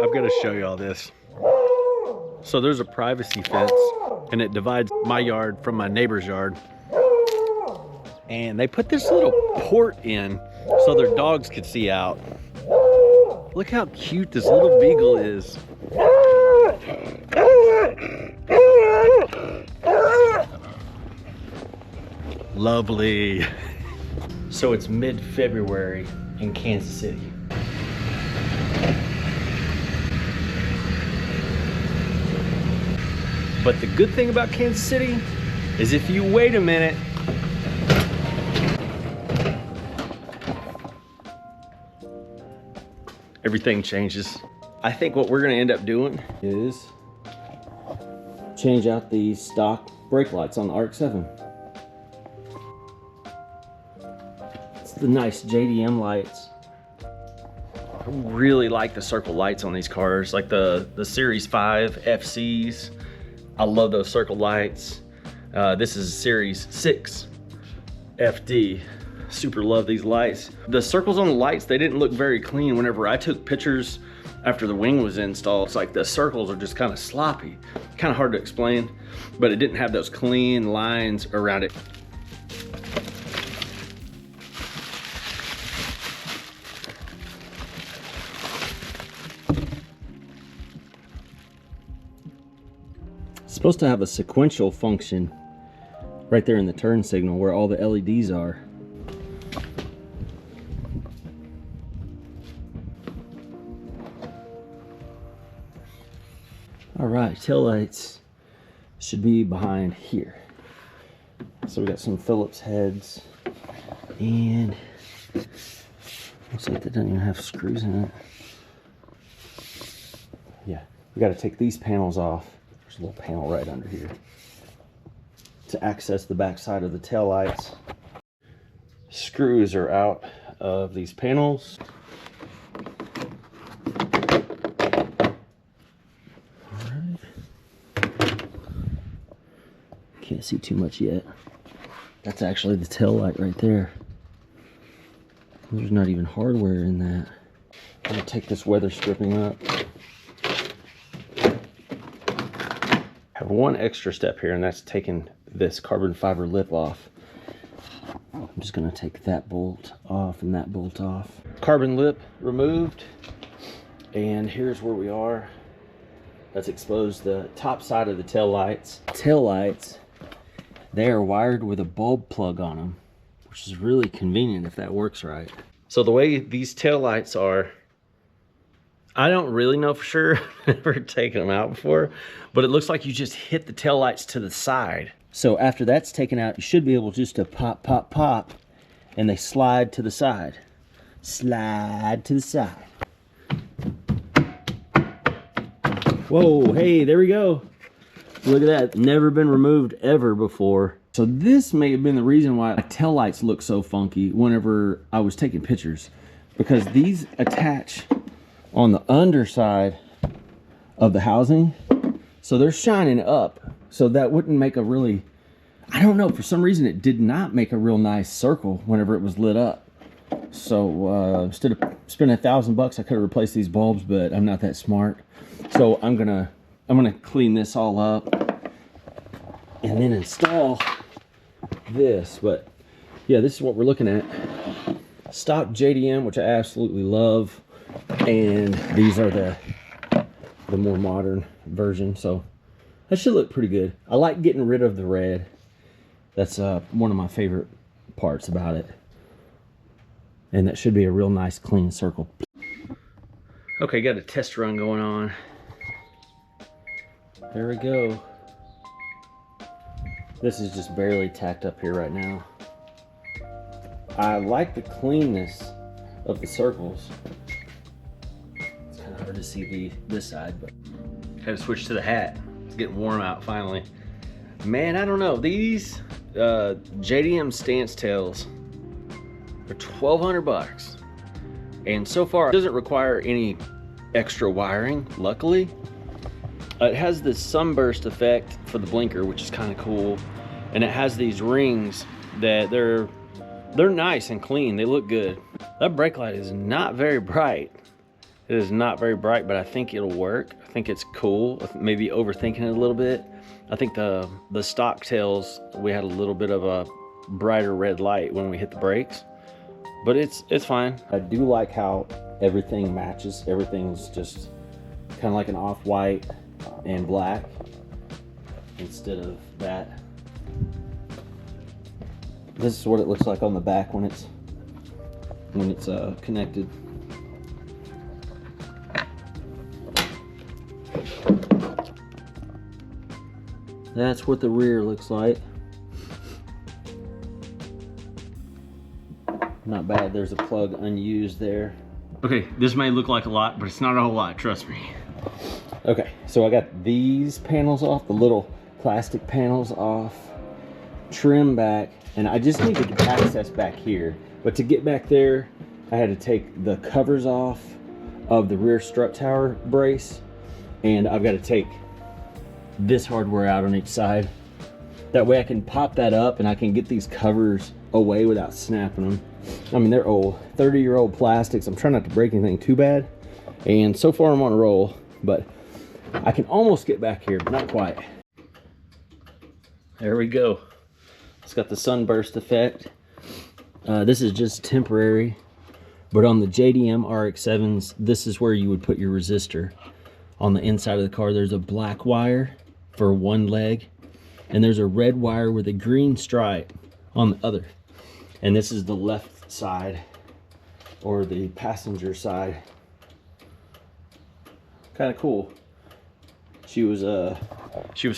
I've got to show you all this. So there's a privacy fence and it divides my yard from my neighbor's yard. And they put this little port in so their dogs could see out. Look how cute this little beagle is. Lovely. So it's mid-February in Kansas City. But the good thing about Kansas City is if you wait a minute, everything changes. I think what we're gonna end up doing is change out the stock brake lights on the RX-7. It's the nice JDM lights. I really like the circle lights on these cars, like the Series 5 FCs. I love those circle lights. This is Series 6 FD. Super love these lights. The circles on the lights, they didn't look very clean whenever I took pictures after the wing was installed. It's like the circles are just kind of sloppy. Kind of hard to explain, but it didn't have those clean lines around it. It's supposed to have a sequential function right there in the turn signal where all the LEDs are. All right, taillights should be behind here. So we got some Phillips heads, and looks like they don't even have screws in it. Yeah, we got to take these panels off. There's a little panel right under here to access the back side of the taillights. Screws are out of these panels. Can't see too much yet. That's actually the tail light right there. There's not even hardware in that. I'm gonna take this weather stripping up. Have one extra step here, and that's taking this carbon fiber lip off. I'm just gonna take that bolt off and that bolt off. Carbon lip removed, and here's where we are. Let's expose the top side of the tail lights. Tail lights, they are wired with a bulb plug on them, which is really convenient if that works right. So the way these tail lights are, I don't really know for sure. I've never taken them out before, but it looks like you just hit the tail lights to the side. So after that's taken out, you should be able just to pop, pop, pop, and they slide to the side. Slide to the side. Whoa, hey, there we go. Look at that, never been removed ever before. So this may have been the reason why my tail lights look so funky whenever I was taking pictures, because these attach on the underside of the housing, so they're shining up. So that wouldn't make a really, I don't know, for some reason it did not make a real nice circle whenever it was lit up. So instead of spending $1,000, I could have replaced these bulbs, but I'm not that smart. So I'm gonna clean this all up and then install this. But yeah, this is what we're looking at. Stock JDM, which I absolutely love, and these are the more modern version. So that should look pretty good. I like getting rid of the red. That's one of my favorite parts about it. And that should be a real nice clean circle. Okay, got a test run going on. There we go. This is just barely tacked up here right now. I like the cleanness of the circles. It's kind of hard to see this side, but had to switch to the hat. It's getting warm out finally. Man, I don't know. These JDM Stance tails are $1,200, and so far it doesn't require any extra wiring, luckily. It has this sunburst effect for the blinker, which is kind of cool, and it has these rings that they're nice and clean. They look good. That brake light is not very bright. It is not very bright, but I think it'll work. I think it's cool. Maybe overthinking it a little bit. I think the stock tails, we had a little bit of a brighter red light when we hit the brakes, but it's fine. I do like how everything matches. Everything's just kind of like an off-white and black instead of that. This is what it looks like on the back when it's connected. That's what the rear looks like. Not bad. There's a plug unused there. Okay, this may look like a lot, but it's not a whole lot, trust me. Okay, so I got these panels off, the little plastic panels off, trim back, and I just need to get access back here. But to get back there, I had to take the covers off of the rear strut tower brace, and I've got to take this hardware out on each side. That way I can pop that up and I can get these covers away without snapping them. I mean, they're old, 30-year-old plastics. I'm trying not to break anything too bad. And so far I'm on a roll, but I can almost get back here, but not quite. There we go. It's got the sunburst effect. This is just temporary, but on the JDM RX7s, this is where you would put your resistor. On the inside of the car, there's a black wire for one leg, and there's a red wire with a green stripe on the other. And this is the left side, or the passenger side. Kind of cool. She was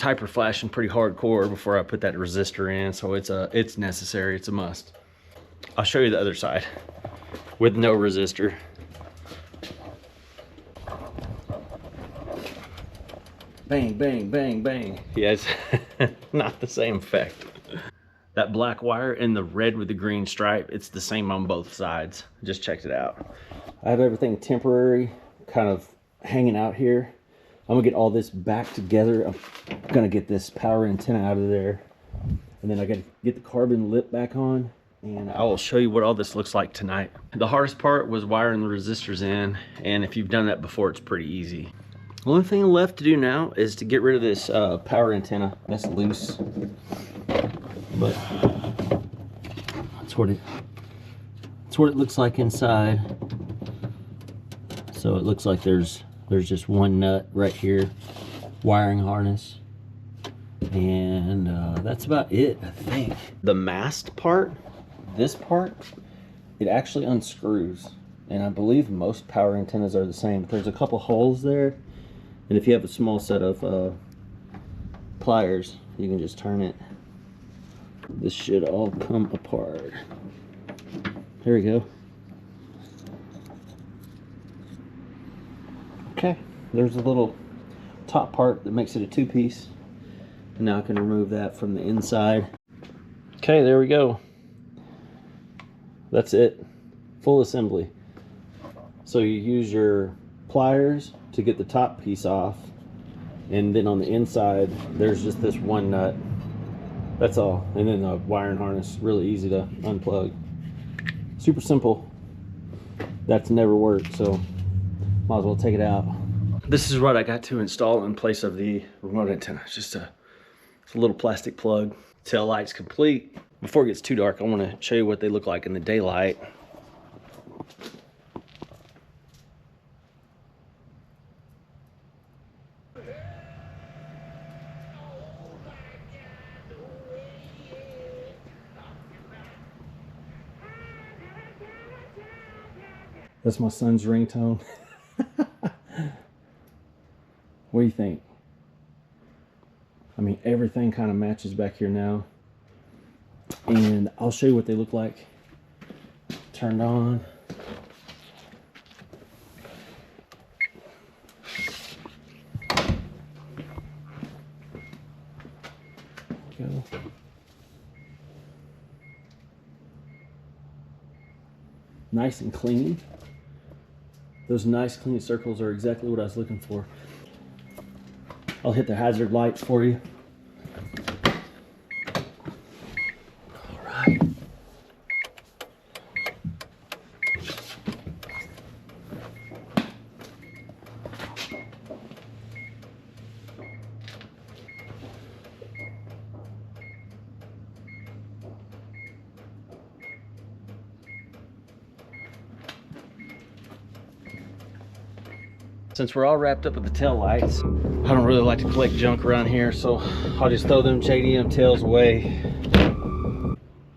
hyper flashing pretty hardcore before I put that resistor in, so it's necessary. It's a must. I'll show you the other side with no resistor. Bang, bang, bang, bang. Yeah, it's not the same effect. That black wire and the red with the green stripe, it's the same on both sides. Just checked it out. I have everything temporary, kind of hanging out here. I'm gonna get all this back together. I'm gonna get this power antenna out of there. And then I gotta get the carbon lip back on. And I will show you what all this looks like tonight. The hardest part was wiring the resistors in. And if you've done that before, it's pretty easy. The only thing left to do now is to get rid of this power antenna. That's loose. But that's what it looks like inside. So it looks like there's just one nut right here, wiring harness, and that's about it, I think. The mast part, this part, it actually unscrews, and I believe most power antennas are the same, but there's a couple holes there, and if you have a small set of pliers, you can just turn it. This should all come apart. There we go. Okay, there's a little top part that makes it a two-piece. And now I can remove that from the inside. Okay, there we go. That's it. Full assembly. So you use your pliers to get the top piece off. And then on the inside, there's just this one nut. That's all. And then the wiring harness, really easy to unplug. Super simple. That's never worked, so might as well take it out. This is what I got to install in place of the remote antenna. It's just it's a little plastic plug. Tail light's complete. Before it gets too dark, I want to show you what they look like in the daylight. That's my son's ringtone. What do you think? I mean, everything kind of matches back here now. And I'll show you what they look like turned on. Go. Nice and clean. Those nice clean circles are exactly what I was looking for. I'll hit the hazard lights for you. All right. Since we're all wrapped up with the tail lights, I don't really like to collect junk around here, so I'll just throw them JDM tails away.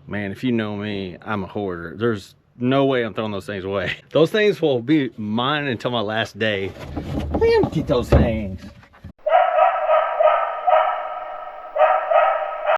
Man, if you know me, I'm a hoarder. There's no way I'm throwing those things away. Those things will be mine until my last day. Man, get those things.